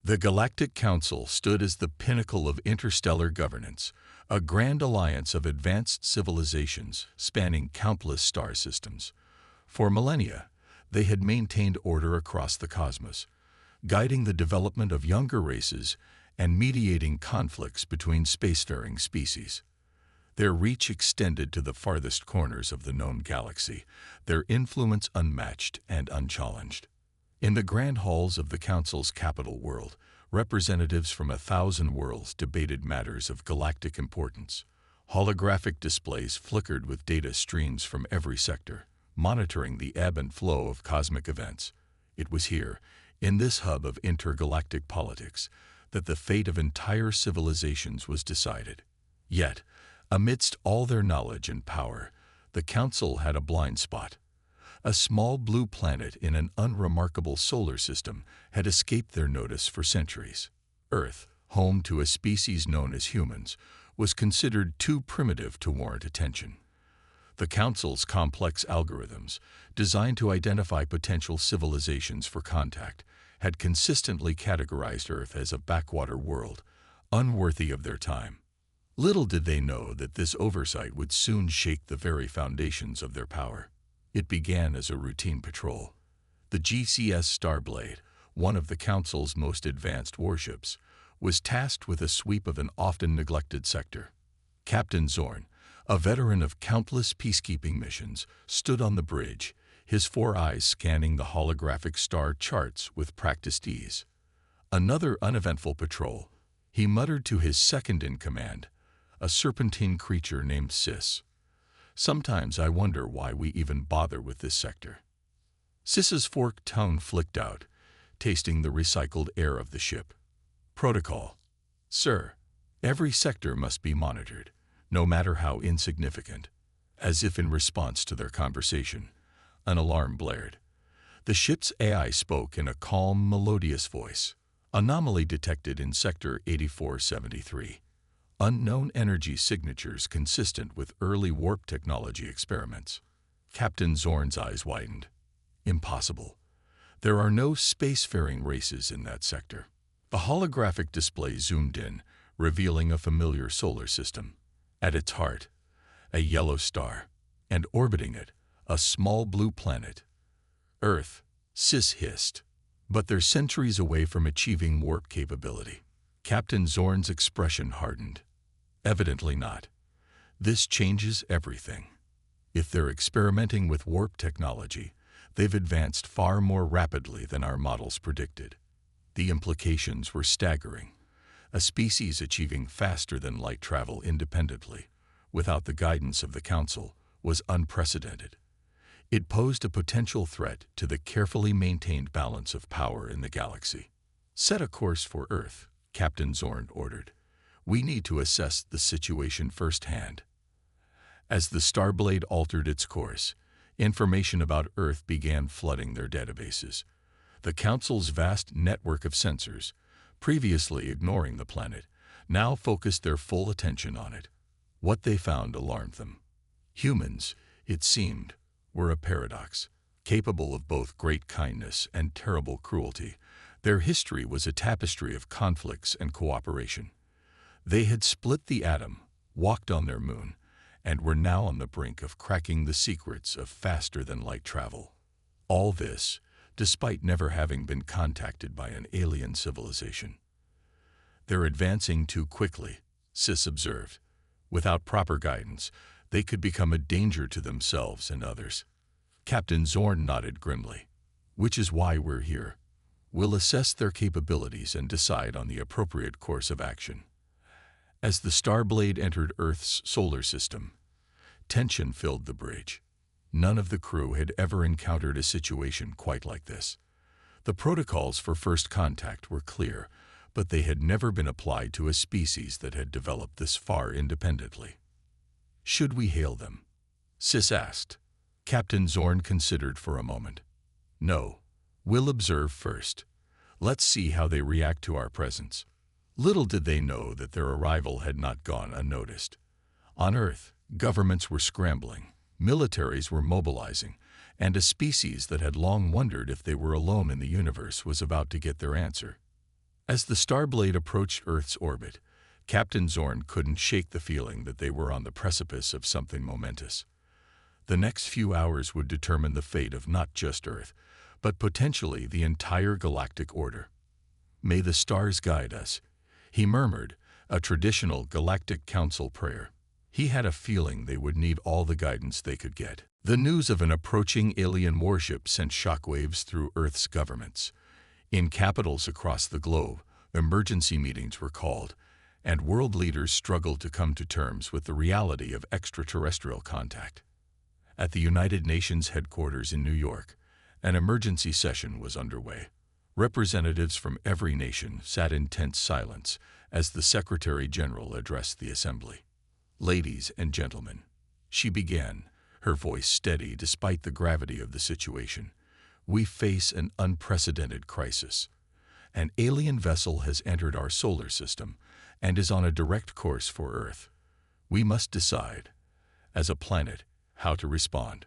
The Galactic Council stood as the pinnacle of interstellar governance, a grand alliance of advanced civilizations spanning countless star systems. For millennia, they had maintained order across the cosmos, guiding the development of younger races and mediating conflicts between spacefaring species. Their reach extended to the farthest corners of the known galaxy, their influence unmatched and unchallenged. In the grand halls of the Council's capital world, representatives from 1,000 worlds debated matters of galactic importance. Holographic displays flickered with data streams from every sector, monitoring the ebb and flow of cosmic events. It was here, in this hub of intergalactic politics, that the fate of entire civilizations was decided. Yet, amidst all their knowledge and power, the Council had a blind spot. A small blue planet in an unremarkable solar system had escaped their notice for centuries. Earth, home to a species known as humans, was considered too primitive to warrant attention. The Council's complex algorithms, designed to identify potential civilizations for contact, had consistently categorized Earth as a backwater world, unworthy of their time. Little did they know that this oversight would soon shake the very foundations of their power. It began as a routine patrol. The GCS Starblade, one of the Council's most advanced warships, was tasked with a sweep of an often neglected sector. Captain Zorn, a veteran of countless peacekeeping missions, stood on the bridge, his 4 eyes scanning the holographic star charts with practiced ease. Another uneventful patrol, he muttered to his second-in-command, a serpentine creature named Sis. Sometimes I wonder why we even bother with this sector. Sis's forked tongue flicked out, tasting the recycled air of the ship. Protocol. Sir, every sector must be monitored, no matter how insignificant. As if in response to their conversation, an alarm blared. The ship's AI spoke in a calm, melodious voice. Anomaly detected in Sector 8473. Unknown energy signatures consistent with early warp technology experiments. Captain Zorn's eyes widened. Impossible. There are no spacefaring races in that sector. The holographic display zoomed in, revealing a familiar solar system. At its heart, a yellow star, and orbiting it, a small blue planet. Earth, Sis hissed. But they're centuries away from achieving warp capability. Captain Zorn's expression hardened. Evidently not. This changes everything. If they're experimenting with warp technology, they've advanced far more rapidly than our models predicted. The implications were staggering. A species achieving faster than light travel independently, without the guidance of the Council, was unprecedented. It posed a potential threat to the carefully maintained balance of power in the galaxy. Set a course for Earth, Captain Zorn ordered. We need to assess the situation firsthand. As the Starblade altered its course, information about Earth began flooding their databases. The Council's vast network of sensors, previously ignoring the planet, now focused their full attention on it. What they found alarmed them. Humans, it seemed, were a paradox, capable of both great kindness and terrible cruelty. Their history was a tapestry of conflicts and cooperation. They had split the atom, walked on their moon, and were now on the brink of cracking the secrets of faster-than-light travel. All this, despite never having been contacted by an alien civilization. They're advancing too quickly, Sis observed. Without proper guidance, they could become a danger to themselves and others. Captain Zorn nodded grimly. Which is why we're here. We'll assess their capabilities and decide on the appropriate course of action. As the Starblade entered Earth's solar system, tension filled the bridge. None of the crew had ever encountered a situation quite like this. The protocols for first contact were clear, but they had never been applied to a species that had developed this far independently. Should we hail them? Sis asked. Captain Zorn considered for a moment. No, we'll observe first. Let's see how they react to our presence. Little did they know that their arrival had not gone unnoticed. On Earth, governments were scrambling, militaries were mobilizing, and a species that had long wondered if they were alone in the universe was about to get their answer. As the Starblade approached Earth's orbit, Captain Zorn couldn't shake the feeling that they were on the precipice of something momentous. The next few hours would determine the fate of not just Earth, but potentially the entire galactic order. "May the stars guide us," he murmured, a traditional Galactic Council prayer. He had a feeling they would need all the guidance they could get. The news of an approaching alien warship sent shockwaves through Earth's governments. In capitals across the globe, emergency meetings were called, and world leaders struggled to come to terms with the reality of extraterrestrial contact. At the United Nations headquarters in New York, an emergency session was underway. Representatives from every nation sat in tense silence as the Secretary General addressed the assembly. "Ladies and gentlemen," she began, her voice steady despite the gravity of the situation, "we face an unprecedented crisis. An alien vessel has entered our solar system and is on a direct course for Earth. We must decide, as a planet, how to respond."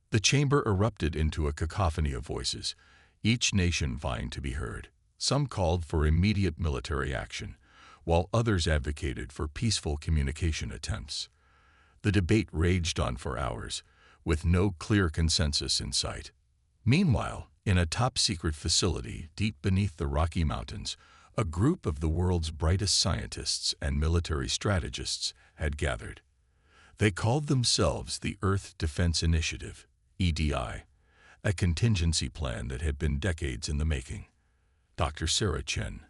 The chamber erupted into a cacophony of voices, each nation vying to be heard. Some called for immediate military action, while others advocated for peaceful communication attempts. The debate raged on for hours, with no clear consensus in sight. Meanwhile, in a top-secret facility deep beneath the Rocky Mountains, a group of the world's brightest scientists and military strategists had gathered. They called themselves the Earth Defense Initiative, EDI, a contingency plan that had been decades in the making. Dr. Sarah Chen,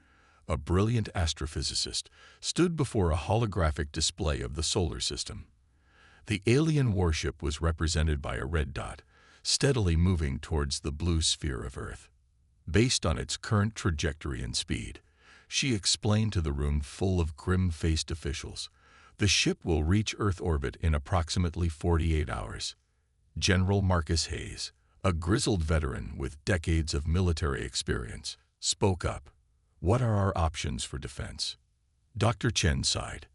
a brilliant astrophysicist, stood before a holographic display of the solar system. The alien warship was represented by a red dot, steadily moving towards the blue sphere of Earth. Based on its current trajectory and speed, she explained to the room full of grim-faced officials, "The ship will reach Earth orbit in approximately 48 hours. General Marcus Hayes, a grizzled veteran with decades of military experience, spoke up. "What are our options for defense?" Dr. Chen sighed.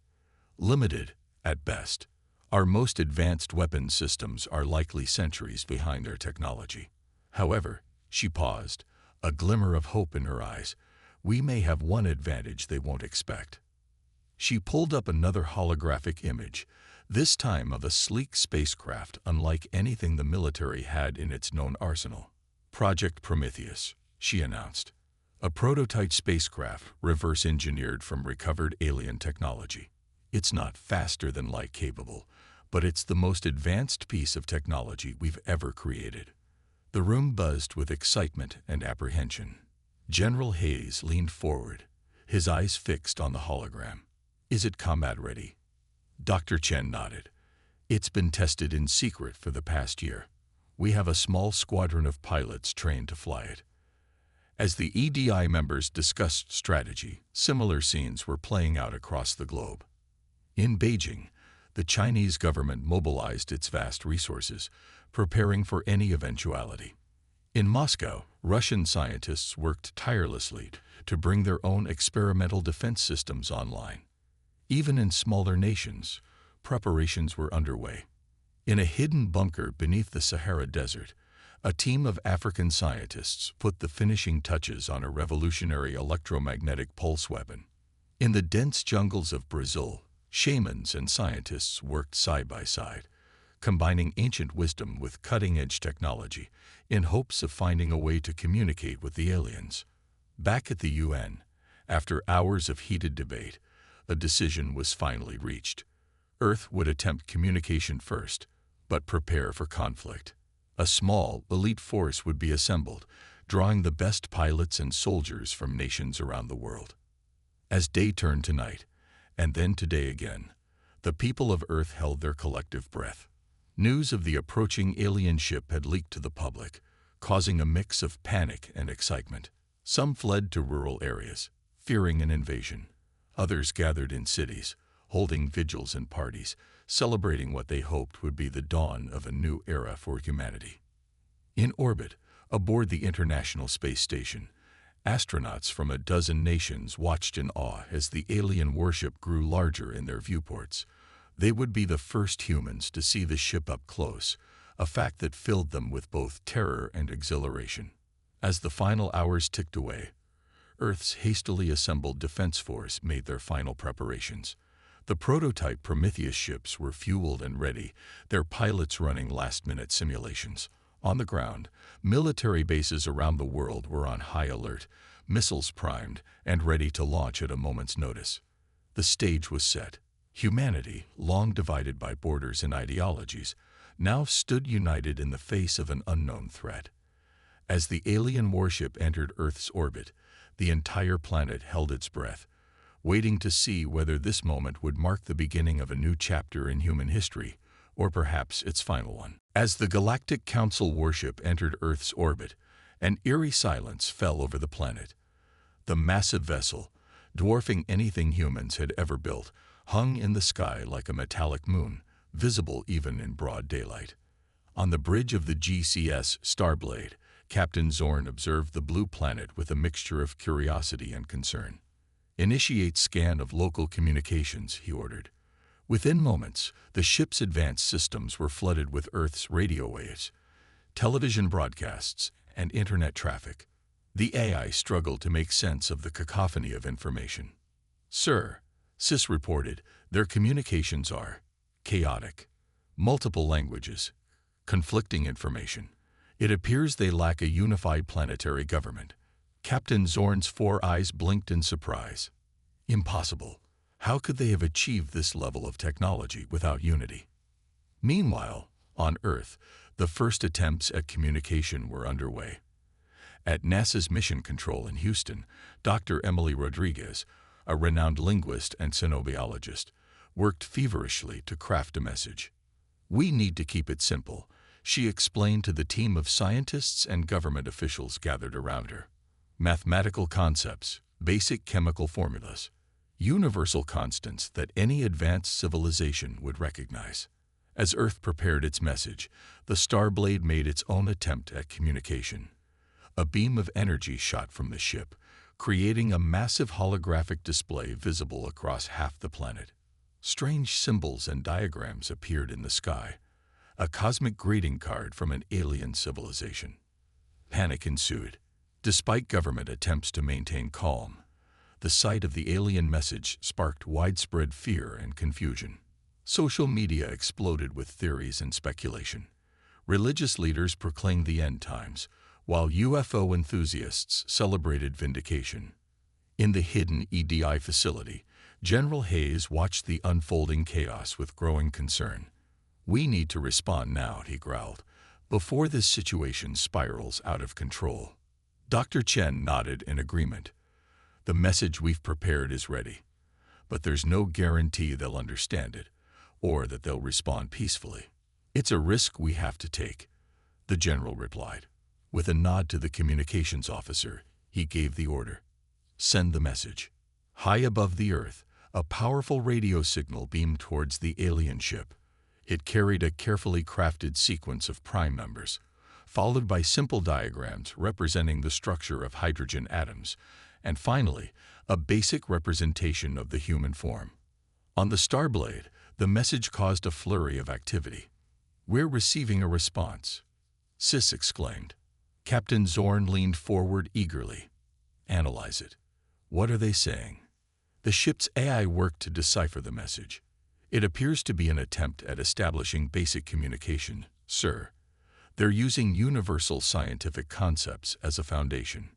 "Limited, at best. Our most advanced weapon systems are likely centuries behind their technology. However," she paused, a glimmer of hope in her eyes, "we may have one advantage they won't expect." She pulled up another holographic image, this time of a sleek spacecraft unlike anything the military had in its known arsenal. "Project Prometheus," she announced. "A prototype spacecraft reverse-engineered from recovered alien technology. It's not faster than light capable, but it's the most advanced piece of technology we've ever created." The room buzzed with excitement and apprehension. General Hayes leaned forward, his eyes fixed on the hologram. "Is it combat-ready?" Dr. Chen nodded. "It's been tested in secret for the past year. We have a small squadron of pilots trained to fly it." As the EDI members discussed strategy, similar scenes were playing out across the globe. In Beijing, the Chinese government mobilized its vast resources, preparing for any eventuality. In Moscow, Russian scientists worked tirelessly to bring their own experimental defense systems online. Even in smaller nations, preparations were underway. In a hidden bunker beneath the Sahara Desert, a team of African scientists put the finishing touches on a revolutionary electromagnetic pulse weapon. In the dense jungles of Brazil, shamans and scientists worked side by side, combining ancient wisdom with cutting-edge technology in hopes of finding a way to communicate with the aliens. Back at the UN, after hours of heated debate, a decision was finally reached. Earth would attempt communication first, but prepare for conflict. A small, elite force would be assembled, drawing the best pilots and soldiers from nations around the world. As day turned to night, and then to day again, the people of Earth held their collective breath. News of the approaching alien ship had leaked to the public, causing a mix of panic and excitement. Some fled to rural areas, fearing an invasion. Others gathered in cities, holding vigils and parties, celebrating what they hoped would be the dawn of a new era for humanity. In orbit, aboard the International Space Station, astronauts from a dozen nations watched in awe as the alien warship grew larger in their viewports. They would be the first humans to see the ship up close, a fact that filled them with both terror and exhilaration. As the final hours ticked away, Earth's hastily assembled defense force made their final preparations. The prototype Prometheus ships were fueled and ready, their pilots running last-minute simulations. On the ground, military bases around the world were on high alert, missiles primed and ready to launch at a moment's notice. The stage was set. Humanity, long divided by borders and ideologies, now stood united in the face of an unknown threat. As the alien warship entered Earth's orbit, the entire planet held its breath, waiting to see whether this moment would mark the beginning of a new chapter in human history, or perhaps its final one. As the Galactic Council warship entered Earth's orbit, an eerie silence fell over the planet. The massive vessel, dwarfing anything humans had ever built, hung in the sky like a metallic moon, visible even in broad daylight. On the bridge of the GCS Starblade, Captain Zorn observed the blue planet with a mixture of curiosity and concern. "Initiate scan of local communications," he ordered. Within moments, the ship's advanced systems were flooded with Earth's radio waves, television broadcasts, and internet traffic. The AI struggled to make sense of the cacophony of information. "Sir," Sis reported, "their communications are chaotic. Multiple languages, conflicting information. It appears they lack a unified planetary government." Captain Zorn's 4 eyes blinked in surprise. Impossible. How could they have achieved this level of technology without unity? Meanwhile, on Earth, the first attempts at communication were underway. At NASA's Mission Control in Houston, Dr. Emily Rodriguez, a renowned linguist and xenobiologist, worked feverishly to craft a message. "We need to keep it simple," she explained to the team of scientists and government officials gathered around her. "Mathematical concepts, basic chemical formulas, universal constants that any advanced civilization would recognize." As Earth prepared its message, the Starblade made its own attempt at communication. A beam of energy shot from the ship, creating a massive holographic display visible across half the planet. Strange symbols and diagrams appeared in the sky, a cosmic greeting card from an alien civilization. Panic ensued. Despite government attempts to maintain calm, the sight of the alien message sparked widespread fear and confusion. Social media exploded with theories and speculation. Religious leaders proclaimed the end times, while UFO enthusiasts celebrated vindication. In the hidden EDI facility, General Hayes watched the unfolding chaos with growing concern. "We need to respond now," he growled, "before this situation spirals out of control." Dr. Chen nodded in agreement. "The message we've prepared is ready, but there's no guarantee they'll understand it, or that they'll respond peacefully. It's a risk we have to take," the general replied. With a nod to the communications officer, he gave the order. "Send the message." High above the Earth, a powerful radio signal beamed towards the alien ship. It carried a carefully crafted sequence of prime numbers, followed by simple diagrams representing the structure of hydrogen atoms, and finally, a basic representation of the human form. On the Starblade, the message caused a flurry of activity. "We're receiving a response," Sis exclaimed. Captain Zorn leaned forward eagerly. "Analyze it. What are they saying?" The ship's AI worked to decipher the message. "It appears to be an attempt at establishing basic communication, sir. They're using universal scientific concepts as a foundation.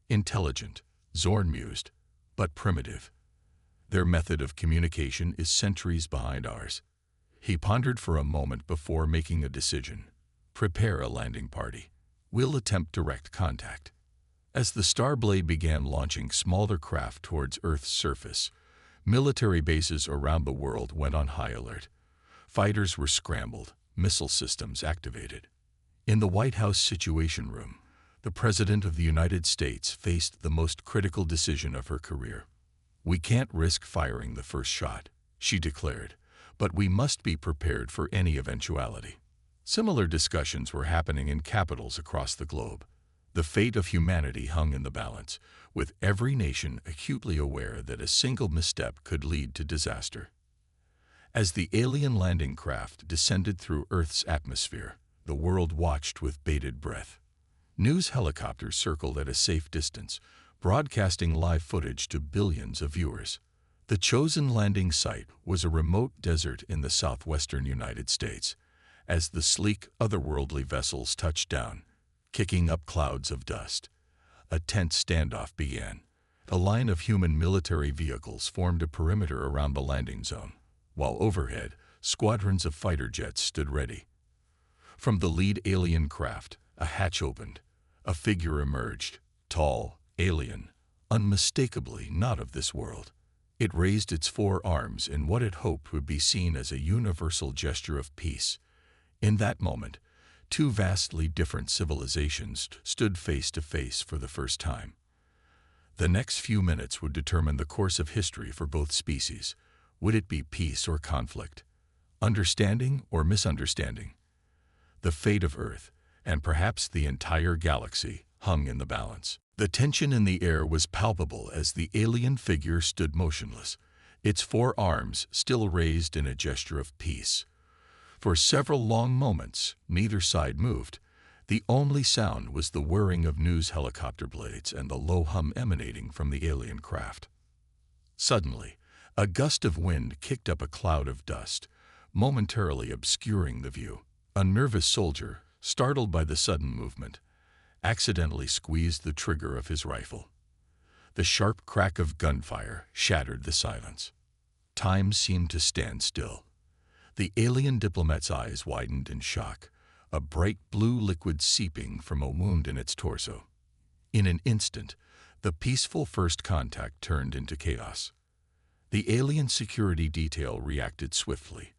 Intelligent," Zorn mused, "but primitive. Their method of communication is centuries behind ours." He pondered for a moment before making a decision. "Prepare a landing party. We'll attempt direct contact." As the Starblade began launching smaller craft towards Earth's surface, military bases around the world went on high alert. Fighters were scrambled, missile systems activated. In the White House Situation Room, the President of the United States faced the most critical decision of her career. "We can't risk firing the first shot," she declared, "but we must be prepared for any eventuality." Similar discussions were happening in capitals across the globe. The fate of humanity hung in the balance, with every nation acutely aware that a single misstep could lead to disaster. As the alien landing craft descended through Earth's atmosphere, the world watched with bated breath. News helicopters circled at a safe distance, broadcasting live footage to billions of viewers. The chosen landing site was a remote desert in the southwestern United States. As the sleek, otherworldly vessels touched down, kicking up clouds of dust, a tense standoff began. A line of human military vehicles formed a perimeter around the landing zone, while overhead, squadrons of fighter jets stood ready. From the lead alien craft, a hatch opened. A figure emerged, tall, alien, unmistakably not of this world. It raised its four arms in what it hoped would be seen as a universal gesture of peace. In that moment, two vastly different civilizations stood face to face for the first time. The next few minutes would determine the course of history for both species. Would it be peace or conflict? Understanding or misunderstanding? The fate of Earth, and perhaps the entire galaxy, hung in the balance. The tension in the air was palpable as the alien figure stood motionless, its four arms still raised in a gesture of peace. For several long moments, neither side moved. The only sound was the whirring of news helicopter blades and the low hum emanating from the alien craft. Suddenly, a gust of wind kicked up a cloud of dust, momentarily obscuring the view. A nervous soldier, startled by the sudden movement, accidentally squeezed the trigger of his rifle. The sharp crack of gunfire shattered the silence. Time seemed to stand still. The alien diplomat's eyes widened in shock, a bright blue liquid seeping from a wound in its torso. In an instant, the peaceful first contact turned into chaos. The alien security detail reacted swiftly,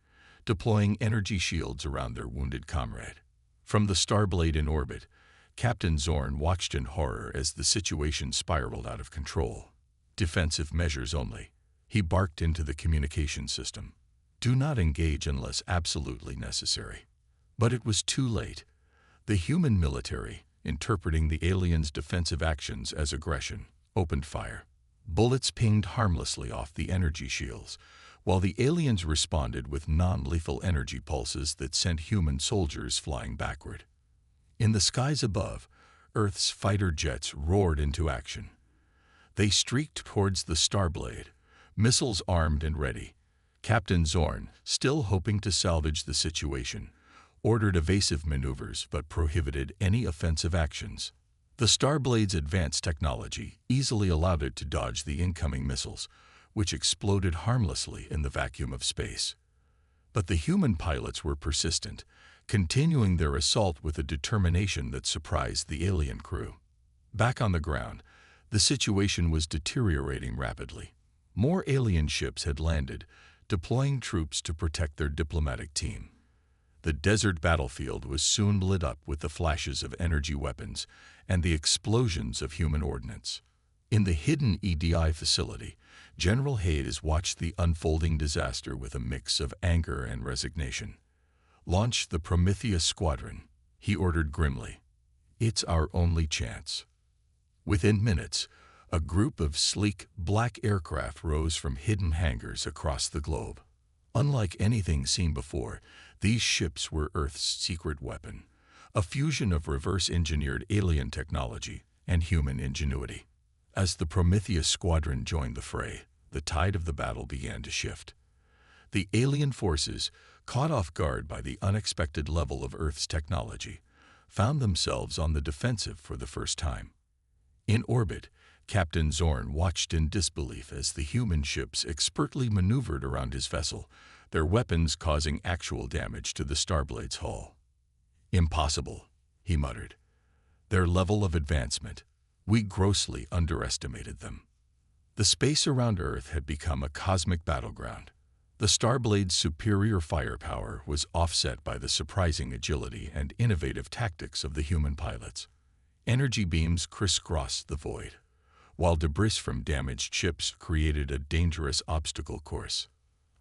deploying energy shields around their wounded comrade. From the Starblade in orbit, Captain Zorn watched in horror as the situation spiraled out of control. Defensive measures only. He barked into the communication system. Do not engage unless absolutely necessary. But it was too late. The human military, interpreting the aliens' defensive actions as aggression, opened fire. Bullets pinged harmlessly off the energy shields, while the aliens responded with non-lethal energy pulses that sent human soldiers flying backward. In the skies above, Earth's fighter jets roared into action. They streaked towards the Starblade, missiles armed and ready. Captain Zorn, still hoping to salvage the situation, ordered evasive maneuvers but prohibited any offensive actions. The Starblade's advanced technology easily allowed it to dodge the incoming missiles, which exploded harmlessly in the vacuum of space. But the human pilots were persistent, continuing their assault with a determination that surprised the alien crew. Back on the ground, the situation was deteriorating rapidly. More alien ships had landed, deploying troops to protect their diplomatic team. The desert battlefield was soon lit up with the flashes of energy weapons and the explosions of human ordnance. In the hidden EDI facility, General Hayes watched the unfolding disaster with a mix of anger and resignation. "Launch the Prometheus squadron," he ordered grimly. "It's our only chance." Within minutes, a group of sleek, black aircraft rose from hidden hangars across the globe. Unlike anything seen before, these ships were Earth's secret weapon, a fusion of reverse-engineered alien technology and human ingenuity. As the Prometheus squadron joined the fray, the tide of the battle began to shift. The alien forces, caught off guard by the unexpected level of Earth's technology, found themselves on the defensive for the first time. In orbit, Captain Zorn watched in disbelief as the human ships expertly maneuvered around his vessel, their weapons causing actual damage to the Starblade's hull. "Impossible," he muttered. "Their level of advancement, we grossly underestimated them." The space around Earth had become a cosmic battleground. The Starblade's superior firepower was offset by the surprising agility and innovative tactics of the human pilots. Energy beams crisscrossed the void, while debris from damaged ships created a dangerous obstacle course.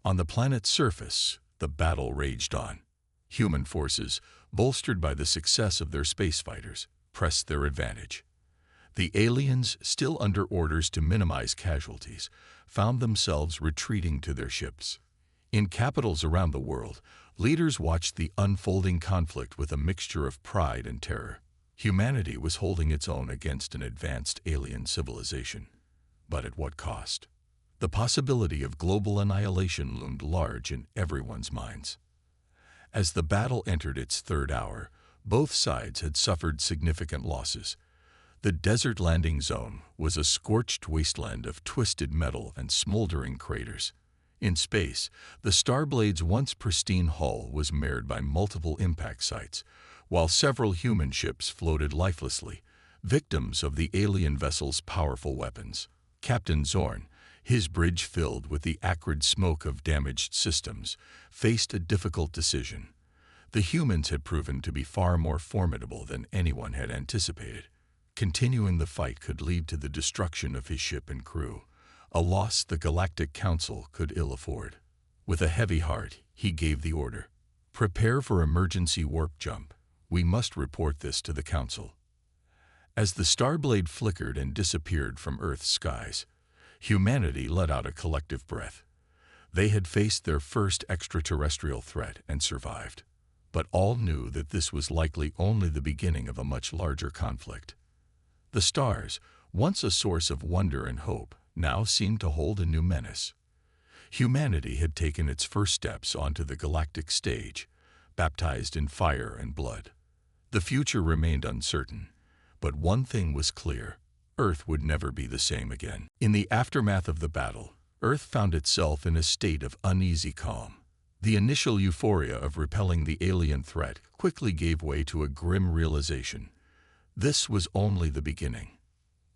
On the planet's surface, the battle raged on. Human forces, bolstered by the success of their space fighters, pressed their advantage. The aliens, still under orders to minimize casualties, found themselves retreating to their ships. In capitals around the world, leaders watched the unfolding conflict with a mixture of pride and terror. Humanity was holding its own against an advanced alien civilization. But at what cost? The possibility of global annihilation loomed large in everyone's minds. As the battle entered its third hour, both sides had suffered significant losses. The desert landing zone was a scorched wasteland of twisted metal and smoldering craters. In space, the Starblade's once pristine hull was marred by multiple impact sites, while several human ships floated lifelessly, victims of the alien vessel's powerful weapons. Captain Zorn, his bridge filled with the acrid smoke of damaged systems, faced a difficult decision. The humans had proven to be far more formidable than anyone had anticipated. Continuing the fight could lead to the destruction of his ship and crew, a loss the Galactic Council could ill afford. With a heavy heart, he gave the order. Prepare for emergency warp jump. We must report this to the Council. As the Starblade flickered and disappeared from Earth's skies, humanity let out a collective breath. They had faced their first extraterrestrial threat and survived. But all knew that this was likely only the beginning of a much larger conflict. The stars, once a source of wonder and hope, now seemed to hold a new menace. Humanity had taken its first steps onto the galactic stage, baptized in fire and blood. The future remained uncertain, but one thing was clear: Earth would never be the same again. In the aftermath of the battle, Earth found itself in a state of uneasy calm. The initial euphoria of repelling the alien threat quickly gave way to a grim realization. This was only the beginning.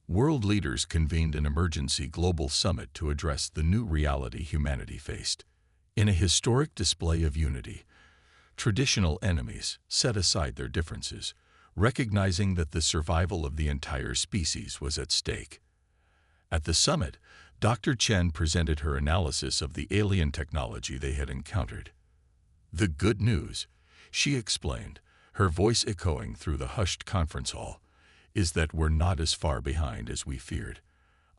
World leaders convened an emergency global summit to address the new reality humanity faced. In a historic display of unity, traditional enemies set aside their differences, recognizing that the survival of the entire species was at stake. At the summit, Dr. Chen presented her analysis of the alien technology they had encountered. The good news, she explained, her voice echoing through the hushed conference hall, is that we're not as far behind as we feared.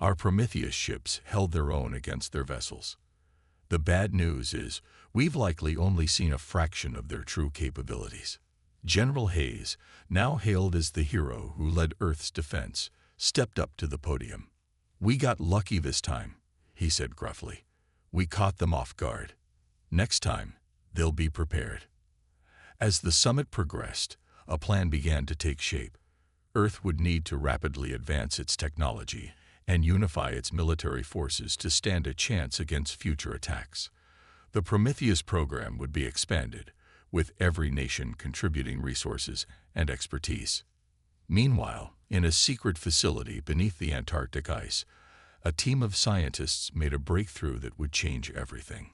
Our Prometheus ships held their own against their vessels. The bad news is we've likely only seen a fraction of their true capabilities. General Hayes, now hailed as the hero who led Earth's defense, stepped up to the podium. "We got lucky this time," he said gruffly. "We caught them off guard. Next time, they'll be prepared." As the summit progressed, a plan began to take shape. Earth would need to rapidly advance its technology and unify its military forces to stand a chance against future attacks. The Prometheus program would be expanded, with every nation contributing resources and expertise. Meanwhile, in a secret facility beneath the Antarctic ice, a team of scientists made a breakthrough that would change everything.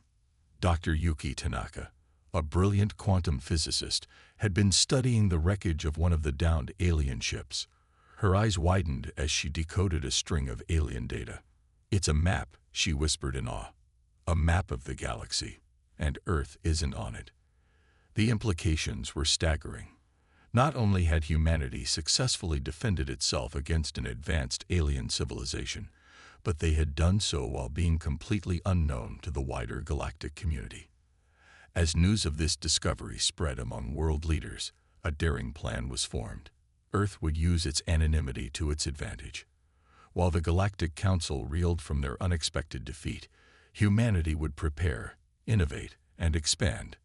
Dr. Yuki Tanaka, a brilliant quantum physicist, had been studying the wreckage of one of the downed alien ships. Her eyes widened as she decoded a string of alien data. "It's a map," she whispered in awe. "A map of the galaxy, and Earth isn't on it." The implications were staggering. Not only had humanity successfully defended itself against an advanced alien civilization, but they had done so while being completely unknown to the wider galactic community. As news of this discovery spread among world leaders, a daring plan was formed. Earth would use its anonymity to its advantage. While the Galactic Council reeled from their unexpected defeat, humanity would prepare, innovate, and expand.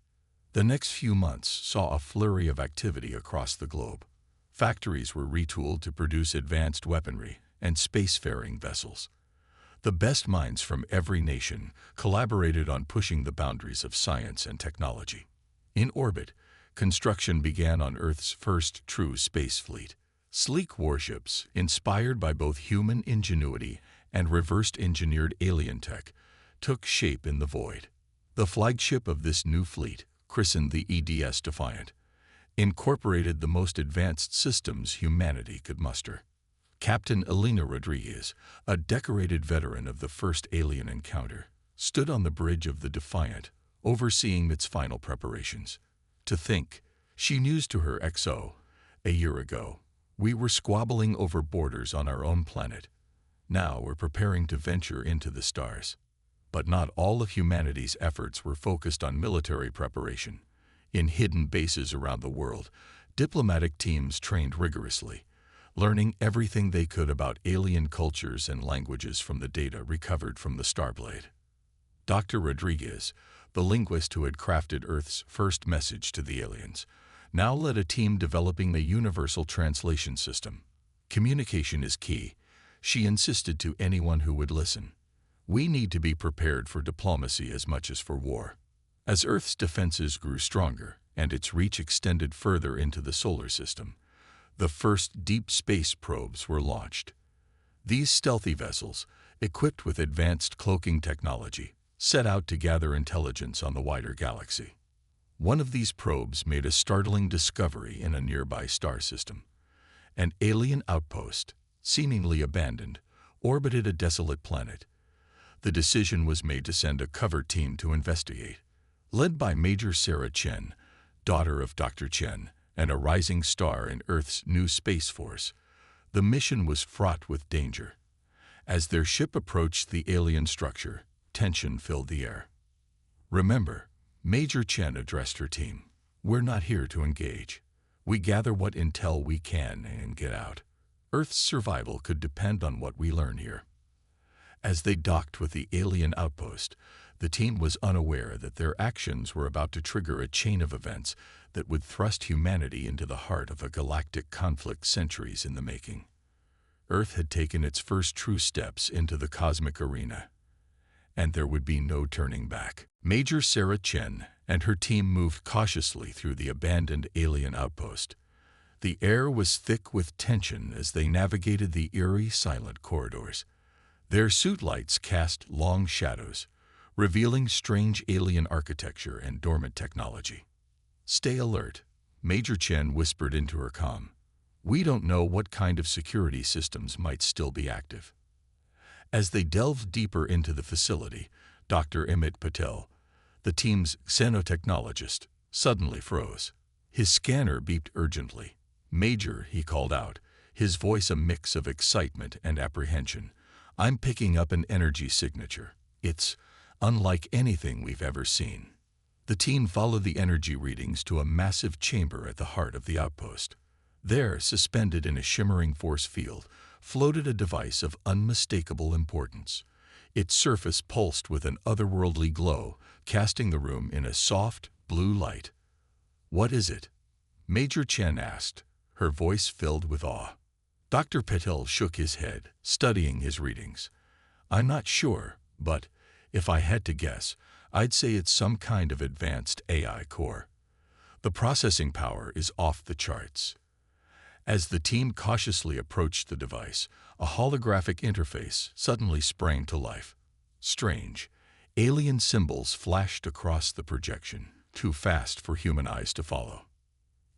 The next few months saw a flurry of activity across the globe. Factories were retooled to produce advanced weaponry and spacefaring vessels. The best minds from every nation collaborated on pushing the boundaries of science and technology. In orbit, construction began on Earth's first true space fleet. Sleek warships, inspired by both human ingenuity and reversed-engineered alien tech, took shape in the void. The flagship of this new fleet, christened the EDS Defiant, incorporated the most advanced systems humanity could muster. Captain Elena Rodriguez, a decorated veteran of the first alien encounter, stood on the bridge of the Defiant, overseeing its final preparations. "To think," she mused to her XO, "a year ago, we were squabbling over borders on our own planet. Now we're preparing to venture into the stars." But not all of humanity's efforts were focused on military preparation. In hidden bases around the world, Diplomatic teams trained rigorously, learning everything they could about alien cultures and languages from the data recovered from the Starblade. Dr. Rodriguez, the linguist who had crafted Earth's first message to the aliens, now led a team developing a universal translation system. Communication is key, she insisted to anyone who would listen. We need to be prepared for diplomacy as much as for war. As Earth's defenses grew stronger and its reach extended further into the solar system, the first deep space probes were launched. These stealthy vessels, equipped with advanced cloaking technology, set out to gather intelligence on the wider galaxy. One of these probes made a startling discovery in a nearby star system. An alien outpost, seemingly abandoned, orbited a desolate planet. The decision was made to send a cover team to investigate. Led by Major Sarah Chen, daughter of Dr. Chen, and a rising star in Earth's new Space Force, the mission was fraught with danger. As their ship approached the alien structure, tension filled the air. Remember, Major Chen addressed her team. We're not here to engage. We gather what intel we can and get out. Earth's survival could depend on what we learn here. As they docked with the alien outpost, the team was unaware that their actions were about to trigger a chain of events that would thrust humanity into the heart of a galactic conflict centuries in the making. Earth had taken its first true steps into the cosmic arena, and there would be no turning back. Major Sarah Chen and her team moved cautiously through the abandoned alien outpost. The air was thick with tension as they navigated the eerie, silent corridors. Their suit lights cast long shadows, revealing strange alien architecture and dormant technology. Stay alert, Major Chen whispered into her comm. We don't know what kind of security systems might still be active. As they delved deeper into the facility, Dr. Amit Patel, the team's xenotechnologist, suddenly froze. His scanner beeped urgently. Major, he called out, his voice a mix of excitement and apprehension. I'm picking up an energy signature. It's unlike anything we've ever seen. The team followed the energy readings to a massive chamber at the heart of the outpost. There, suspended in a shimmering force field, floated a device of unmistakable importance. Its surface pulsed with an otherworldly glow, casting the room in a soft, blue light. What is it? Major Chen asked, her voice filled with awe. Dr. Patel shook his head, studying his readings. I'm not sure, but if I had to guess, I'd say it's some kind of advanced AI core. The processing power is off the charts. As the team cautiously approached the device, a holographic interface suddenly sprang to life. Strange, alien symbols flashed across the projection, too fast for human eyes to follow.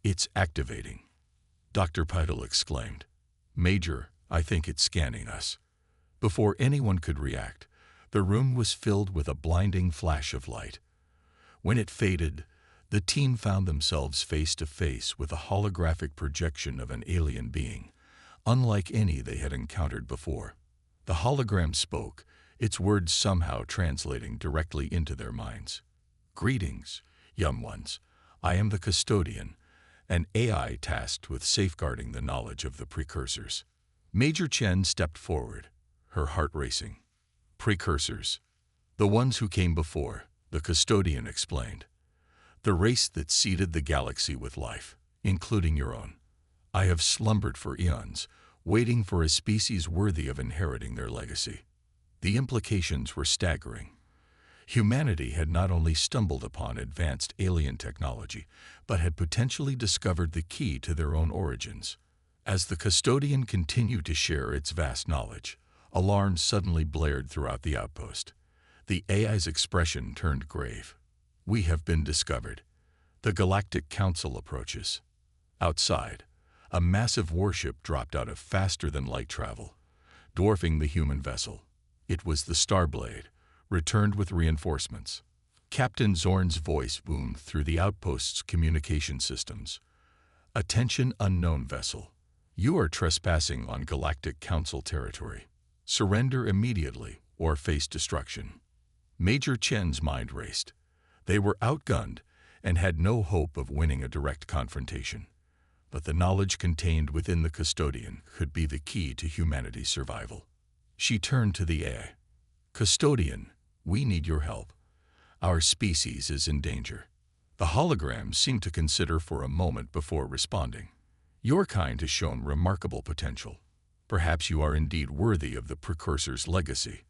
It's activating, Dr. Patel exclaimed. Major, I think it's scanning us. Before anyone could react, the room was filled with a blinding flash of light. When it faded, the team found themselves face to face with a holographic projection of an alien being, unlike any they had encountered before. The hologram spoke, its words somehow translating directly into their minds. Greetings, young ones. I am the custodian, an AI tasked with safeguarding the knowledge of the precursors. Major Chen stepped forward, her heart racing. Precursors. The ones who came before, the custodian explained. The race that seeded the galaxy with life, including your own. I have slumbered for eons, waiting for a species worthy of inheriting their legacy. The implications were staggering. Humanity had not only stumbled upon advanced alien technology, but had potentially discovered the key to their own origins. As the custodian continued to share its vast knowledge, alarms suddenly blared throughout the outpost. The AI's expression turned grave. We have been discovered. The Galactic Council approaches. Outside, a massive warship dropped out of faster-than-light travel, dwarfing the human vessel. It was the Starblade, returned with reinforcements. Captain Zorn's voice boomed through the outpost's communication systems. Attention, unknown vessel. You are trespassing on Galactic Council territory. Surrender immediately or face destruction. Major Chen's mind raced. They were outgunned and had no hope of winning a direct confrontation. but the knowledge contained within the custodian could be the key to humanity's survival. She turned to the AI. "Custodian, we need your help. Our species is in danger." The hologram seemed to consider for a moment before responding. "Your kind has shown remarkable potential. Perhaps you are indeed worthy of the precursor's legacy."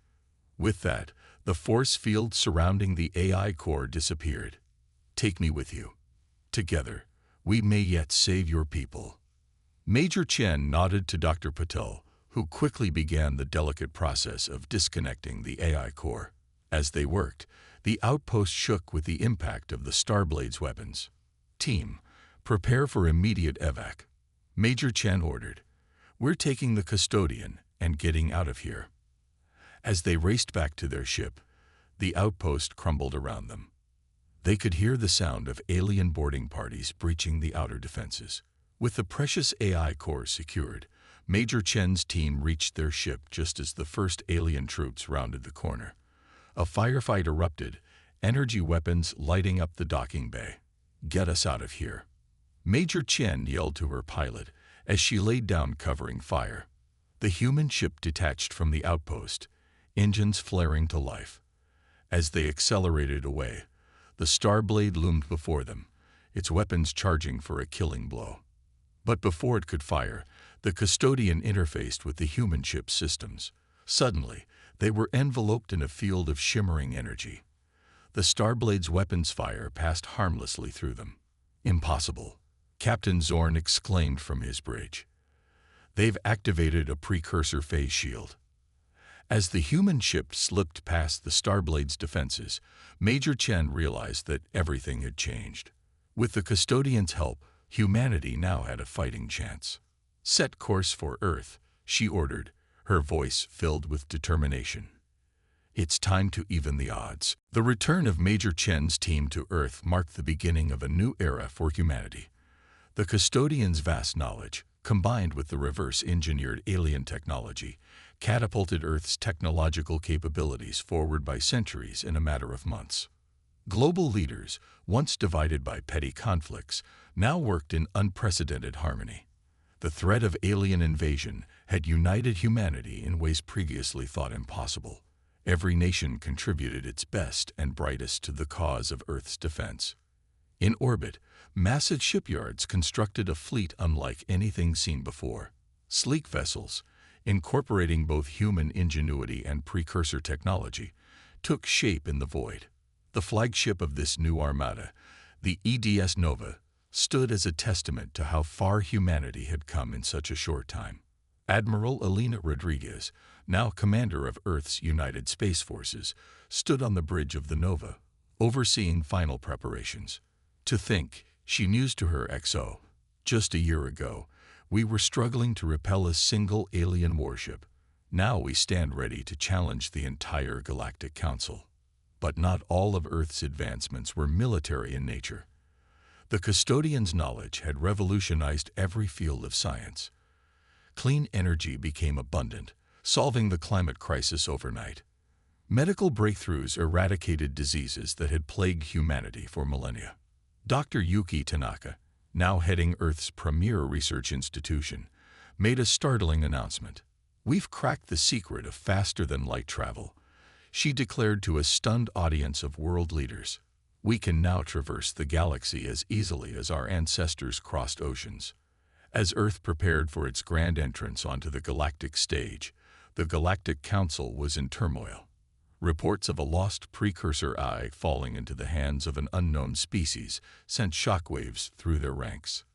With that, the force field surrounding the AI core disappeared. "Take me with you. Together, we may yet save your people." Major Chen nodded to Dr. Patel, who quickly began the delicate process of disconnecting the AI core. As they worked, the outpost shook with the impact of the Starblade's weapons. "Team, prepare for immediate evac," Major Chen ordered. "We're taking the custodian and getting out of here." As they raced back to their ship, the outpost crumbled around them. They could hear the sound of alien boarding parties breaching the outer defenses. With the precious AI core secured, Major Chen's team reached their ship just as the first alien troops rounded the corner. A firefight erupted, energy weapons lighting up the docking bay. "Get us out of here," Major Chen yelled to her pilot as she laid down covering fire. The human ship detached from the outpost, engines flaring to life. As they accelerated away, the Starblade loomed before them, its weapons charging for a killing blow. But before it could fire, the custodian interfaced with the human ship's systems. Suddenly, they were enveloped in a field of shimmering energy. The Starblade's weapons fire passed harmlessly through them. "Impossible," Captain Zorn exclaimed from his bridge. "They've activated a precursor phase shield." As the human ship slipped past the Starblade's defenses, Major Chen realized that everything had changed. With the custodian's help, humanity now had a fighting chance. "Set course for Earth," she ordered, her voice filled with determination. "It's time to even the odds." The return of Major Chen's team to Earth marked the beginning of a new era for humanity. The custodian's vast knowledge, combined with the reverse-engineered alien technology, catapulted Earth's technological capabilities forward by centuries in a matter of months. Global leaders, once divided by petty conflicts, now worked in unprecedented harmony. The threat of alien invasion had united humanity in ways previously thought impossible. Every nation contributed its best and brightest to the cause of Earth's defense. In orbit, massive shipyards constructed a fleet unlike anything seen before. Sleek vessels, incorporating both human ingenuity and precursor technology, took shape in the void. The flagship of this new armada, the EDS Nova, stood as a testament to how far humanity had come in such a short time. Admiral Elena Rodriguez, now commander of Earth's United Space Forces, stood on the bridge of the Nova, overseeing final preparations. "To think," she mused to her XO, "just a year ago, we were struggling to repel a single alien warship. Now we stand ready to challenge the entire Galactic Council." But not all of Earth's advancements were military in nature. The custodian's knowledge had revolutionized every field of science. Clean energy became abundant, solving the climate crisis overnight. Medical breakthroughs eradicated diseases that had plagued humanity for millennia. Dr. Yuki Tanaka, now heading Earth's premier research institution, made a startling announcement. "We've cracked the secret of faster-than-light travel," she declared to a stunned audience of world leaders. "We can now traverse the galaxy as easily as our ancestors crossed oceans." As Earth prepared for its grand entrance onto the galactic stage, the Galactic Council was in turmoil. Reports of a lost precursor eye falling into the hands of an unknown species sent shockwaves through their ranks.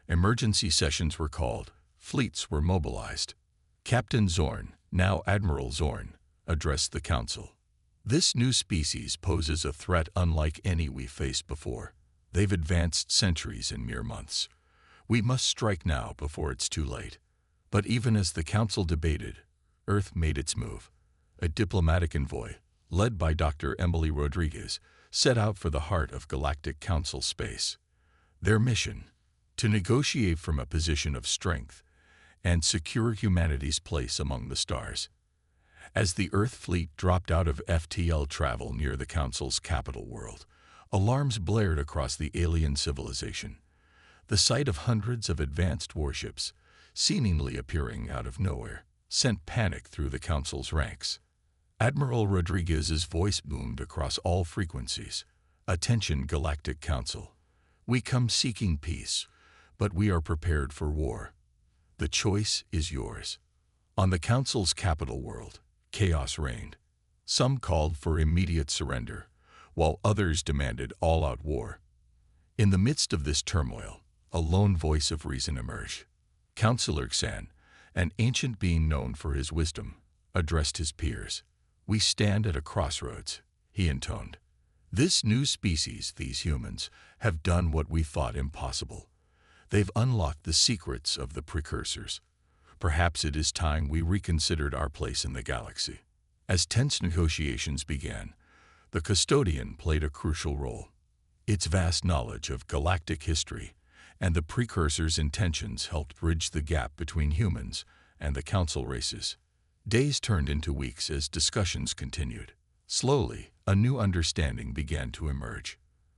Emergency sessions were called, fleets were mobilized. Captain Zorn, now Admiral Zorn, addressed the council. "This new species poses a threat unlike any we've faced before. They've advanced centuries in mere months. We must strike now before it's too late." But even as the council debated, Earth made its move. A diplomatic envoy, led by Dr. Emily Rodriguez, set out for the heart of Galactic Council space. Their mission: to negotiate from a position of strength and secure humanity's place among the stars. As the Earth fleet dropped out of FTL travel near the Council's capital world, alarms blared across the alien civilization. The sight of hundreds of advanced warships, seemingly appearing out of nowhere, sent panic through the Council's ranks. Admiral Rodriguez's voice boomed across all frequencies. "Attention, Galactic Council. We come seeking peace, but we are prepared for war. The choice is yours." On the Council's capital world, chaos reigned. Some called for immediate surrender, while others demanded all-out war. In the midst of this turmoil, a lone voice of reason emerged. Councillor Xan, an ancient being known for his wisdom, addressed his peers. "We stand at a crossroads," he intoned. "This new species, these humans, have done what we thought impossible. They've unlocked the secrets of the precursors. Perhaps it is time we reconsidered our place in the galaxy." As tense negotiations began, the custodian played a crucial role. Its vast knowledge of galactic history and the precursors' intentions helped bridge the gap between humans and the Council races. Days turned into weeks as discussions continued. Slowly, a new understanding began to emerge.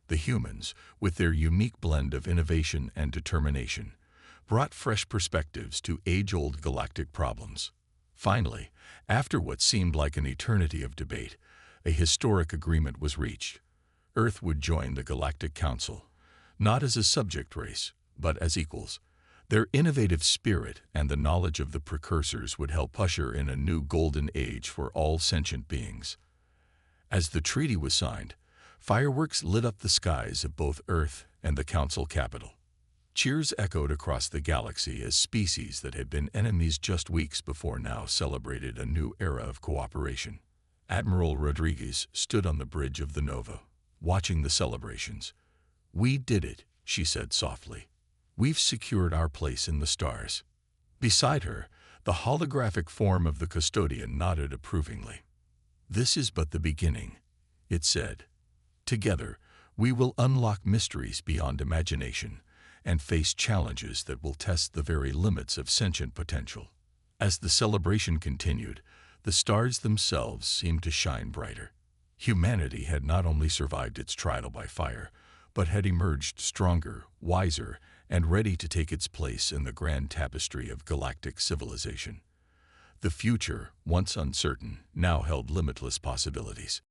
The humans, with their unique blend of innovation and determination, brought fresh perspectives to age-old galactic problems. Finally, after what seemed like an eternity of debate, a historic agreement was reached. Earth would join the Galactic Council, not as a subject race, but as equals. Their innovative spirit and the knowledge of the precursors would help usher in a new golden age for all sentient beings. As the treaty was signed, fireworks lit up the skies of both Earth and the Council capital. Cheers echoed across the galaxy as species that had been enemies just weeks before now celebrated a new era of cooperation. Admiral Rodriguez stood on the bridge of the Nova, watching the celebrations. "We did it," she said softly. "We've secured our place in the stars." Beside her, the holographic form of the custodian nodded approvingly. "This is but the beginning," it said. "Together, we will unlock mysteries beyond imagination and face challenges that will test the very limits of sentient potential." As the celebration continued, the stars themselves seemed to shine brighter. Humanity had not only survived its trial by fire, but had emerged stronger, wiser, and ready to take its place in the grand tapestry of galactic civilization. The future, once uncertain, now held limitless possibilities.